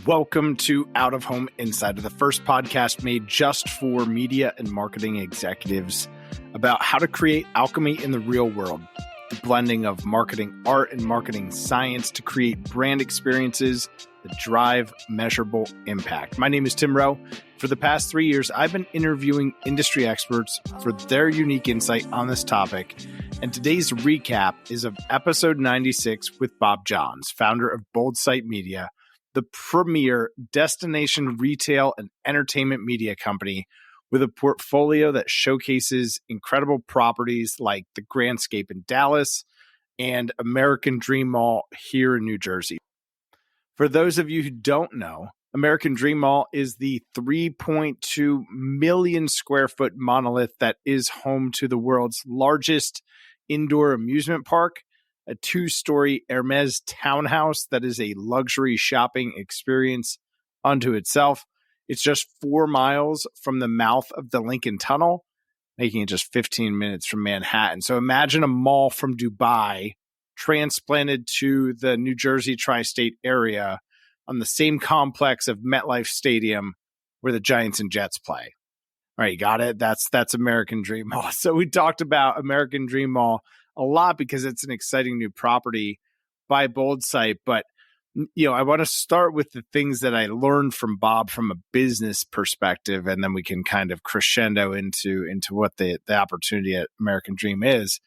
Welcome to Out of Home Insider, the first podcast made just for media and marketing executives about how to create alchemy in the real world, the blending of marketing art and marketing science to create brand experiences that drive measurable impact. My name is Tim Rowe. For the past 3 years, I've been interviewing industry experts for their unique insight on this topic. And today's recap is of episode 96 with Bob Johns, founder of Boldsite Media, the premier destination retail and entertainment media company with a portfolio that showcases incredible properties like the Grandscape in Dallas and American Dream Mall here in New Jersey. For those of you who don't know, American Dream Mall is the 3.2 million square foot monolith that is home to the world's largest indoor amusement park, a 2-story Hermes townhouse that is a luxury shopping experience unto itself. It's just 4 miles from the mouth of the Lincoln Tunnel, making it just 15 minutes from Manhattan. So imagine a mall from Dubai transplanted to the New Jersey tri-state area on the same complex of MetLife Stadium where the Giants and Jets play. All right, you got it? That's American Dream Mall. So we talked about American Dream Mall a lot because it's an exciting new property by Boldsite. But, I want to start with the things that I learned from Bob from a business perspective, and then we can kind of crescendo into what the opportunity at American Dream is.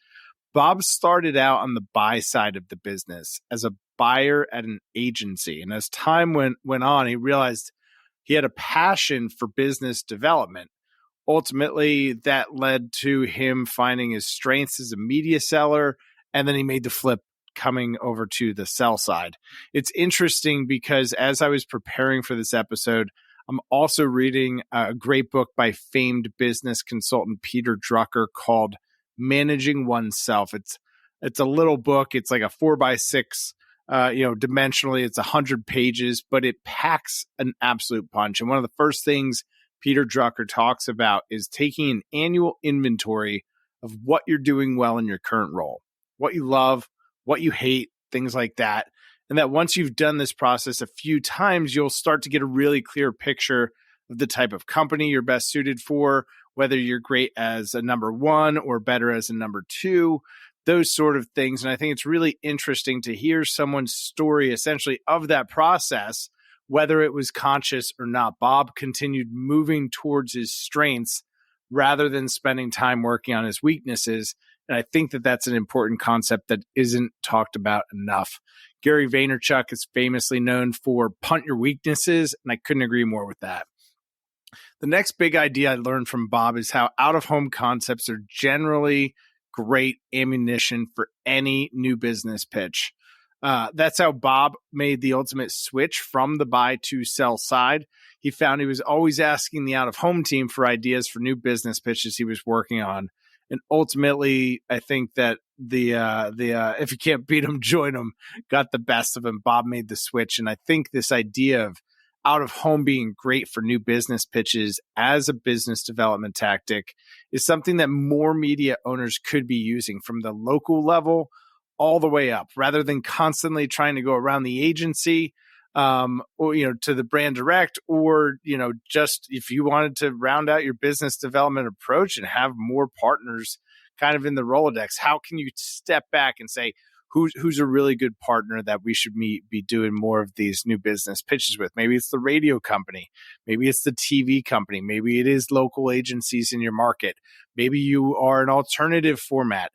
Bob started out on the buy side of the business as a buyer at an agency. And as time went on, he realized he had a passion for business development. Ultimately, that led to him finding his strengths as a media seller, and then he made the flip coming over to the sell side. It's interesting because as I was preparing for this episode, I'm also reading a great book by famed business consultant Peter Drucker called Managing Oneself. It's a little book. It's like a 4x6, dimensionally. It's 100 pages, but it packs an absolute punch. And one of the first things Peter Drucker talks about is taking an annual inventory of what you're doing well in your current role, what you love, what you hate, things like that. And that once you've done this process a few times, you'll start to get a really clear picture of the type of company you're best suited for, whether you're great as a number one or better as a number two, those sort of things. And I think it's really interesting to hear someone's story essentially of that process, whether it was conscious or not. Bob continued moving towards his strengths rather than spending time working on his weaknesses. And I think that that's an important concept that isn't talked about enough. Gary Vaynerchuk is famously known for punt your weaknesses, and I couldn't agree more with that. The next big idea I learned from Bob is how out-of-home concepts are generally great ammunition for any new business pitch. That's how Bob made the ultimate switch from the buy to sell side. He found he was always asking the out-of-home team for ideas for new business pitches he was working on. And ultimately, I think that the if you can't beat them, join them, got the best of him. Bob made the switch. And I think this idea of out-of-home being great for new business pitches as a business development tactic is something that more media owners could be using from the local level all the way up, rather than constantly trying to go around the agency or, to the brand direct, or, just if you wanted to round out your business development approach and have more partners kind of in the Rolodex, how can you step back and say, who's a really good partner that we should be doing more of these new business pitches with? Maybe it's the radio company. Maybe it's the TV company. Maybe it is local agencies in your market. Maybe you are an alternative format.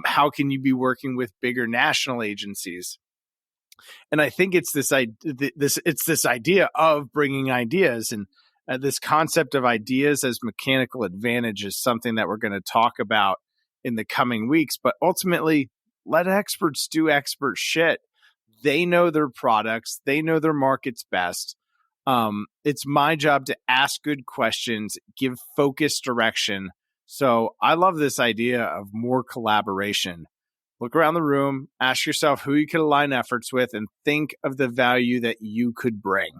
How can you be working with bigger national agencies? And I think it's this idea of bringing ideas, and this concept of ideas as mechanical advantage is something that we're going to talk about in the coming weeks. But ultimately, let experts do expert shit. They know their products. They know their markets best. It's my job to ask good questions, give focused direction. So I love this idea of more collaboration. Look around the room, ask yourself who you could align efforts with, and think of the value that you could bring.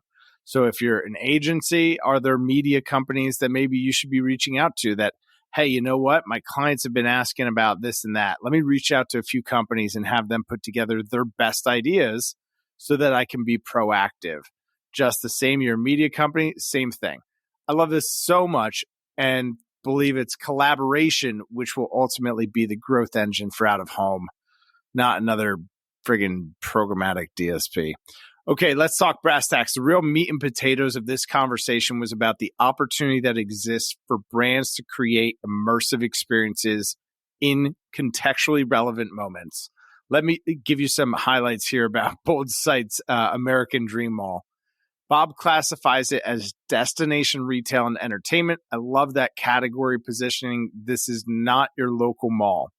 So if you're an agency, are there media companies that maybe you should be reaching out to that, hey, you know what? My clients have been asking about this and that. Let me reach out to a few companies and have them put together their best ideas so that I can be proactive. just the same. You're a media company, same thing. I love this so much and believe it's collaboration which will ultimately be the growth engine for out of home, not another friggin' programmatic DSP. Okay, let's talk brass tacks. The real meat and potatoes of this conversation was about the opportunity that exists for brands to create immersive experiences in contextually relevant moments. Let me give you some highlights here about Boldsite's American Dream Mall. Bob classifies it as destination retail and entertainment. I love that category positioning. This is not your local mall.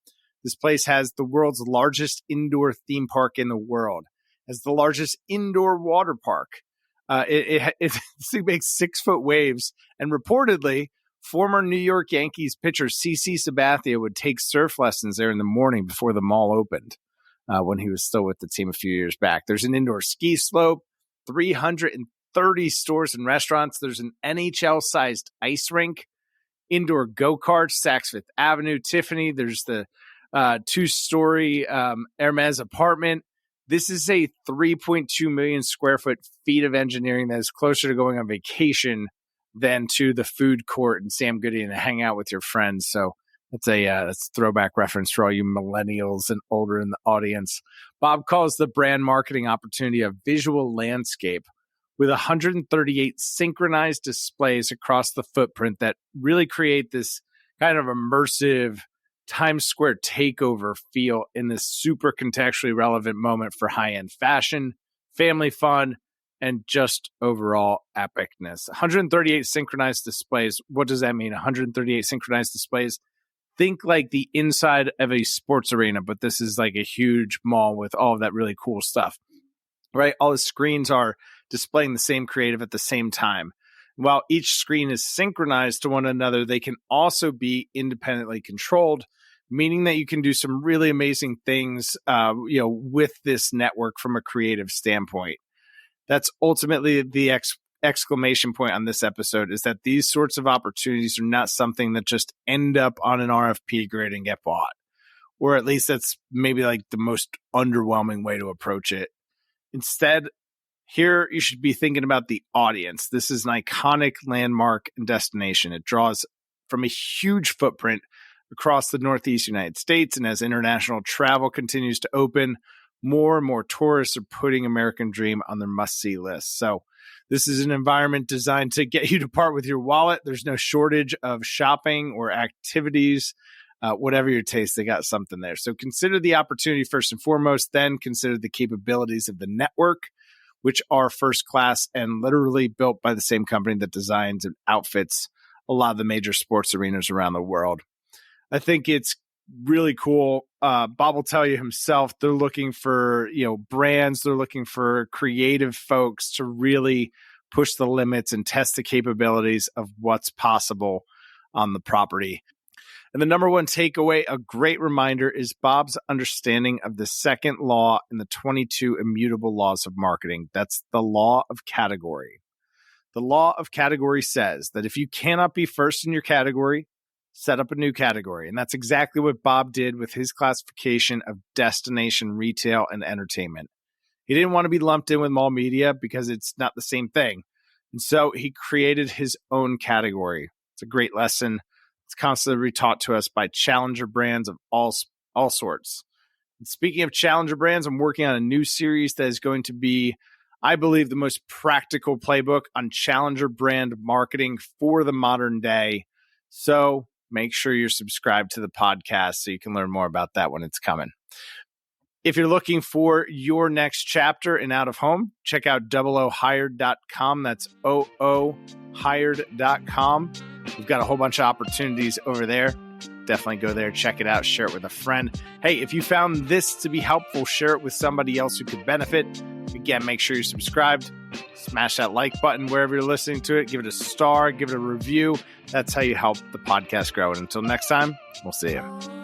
This place has the world's largest indoor theme park in the world, has the largest indoor water park. This thing makes 6-foot waves, and reportedly, former New York Yankees pitcher CC Sabathia would take surf lessons there in the morning before the mall opened when he was still with the team a few years back. There's an indoor ski slope, 330 stores and restaurants. There's an NHL-sized ice rink, indoor go-karts, Saks Fifth Avenue, Tiffany. There's the 2-story Hermes apartment. This is a 3.2 million square feet of engineering that is closer to going on vacation than to the food court in Sam Goody and hang out with your friends. So that's a throwback reference for all you millennials and older in the audience. Bob calls the brand marketing opportunity a visual landscape with 138 synchronized displays across the footprint that really create this kind of immersive Times Square takeover feel in this super contextually relevant moment for high-end fashion, family fun, and just overall epicness. 138 synchronized displays. What does that mean? 138 synchronized displays. Think like the inside of a sports arena, but this is like a huge mall with all of that really cool stuff, right? All the screens are displaying the same creative at the same time. While each screen is synchronized to one another, they can also be independently controlled, meaning that you can do some really amazing things, with this network from a creative standpoint. That's ultimately the exclamation point on this episode, is that these sorts of opportunities are not something that just end up on an RFP grid and get bought, or at least that's maybe like the most underwhelming way to approach it. Instead, here you should be thinking about the audience. This is an iconic landmark and destination. It draws from a huge footprint across the Northeast United States, and as international travel continues to open, more and more tourists are putting American Dream on their must-see list. So this is an environment designed to get you to part with your wallet. There's no shortage of shopping or activities. Whatever your taste, they got something there. So consider the opportunity first and foremost, then consider the capabilities of the network, which are first class and literally built by the same company that designs and outfits a lot of the major sports arenas around the world. I think it's really cool. Bob will tell you himself, they're looking for, brands, they're looking for creative folks to really push the limits and test the capabilities of what's possible on the property. And the number one takeaway, a great reminder, is Bob's understanding of the second law in the 22 immutable laws of marketing. That's the law of category. The law of category says that if you cannot be first in your category, set up a new category. And that's exactly what Bob did with his classification of destination retail and entertainment. He didn't want to be lumped in with mall media because it's not the same thing. And so he created his own category. It's a great lesson. It's constantly retaught to us by challenger brands of all sorts. And speaking of challenger brands, I'm working on a new series that is going to be, I believe, the most practical playbook on challenger brand marketing for the modern day. So make sure you're subscribed to the podcast so you can learn more about that when it's coming. If you're looking for your next chapter in Out of Home, check out OOhired.com. That's OOhired.com. We've got a whole bunch of opportunities over there. Definitely go there, check it out, share it with a friend. Hey, if you found this to be helpful, share it with somebody else who could benefit. Again, make sure you're subscribed. Smash that like button wherever you're listening to it. Give it a star, give it a review. That's how you help the podcast grow. And until next time, we'll see you.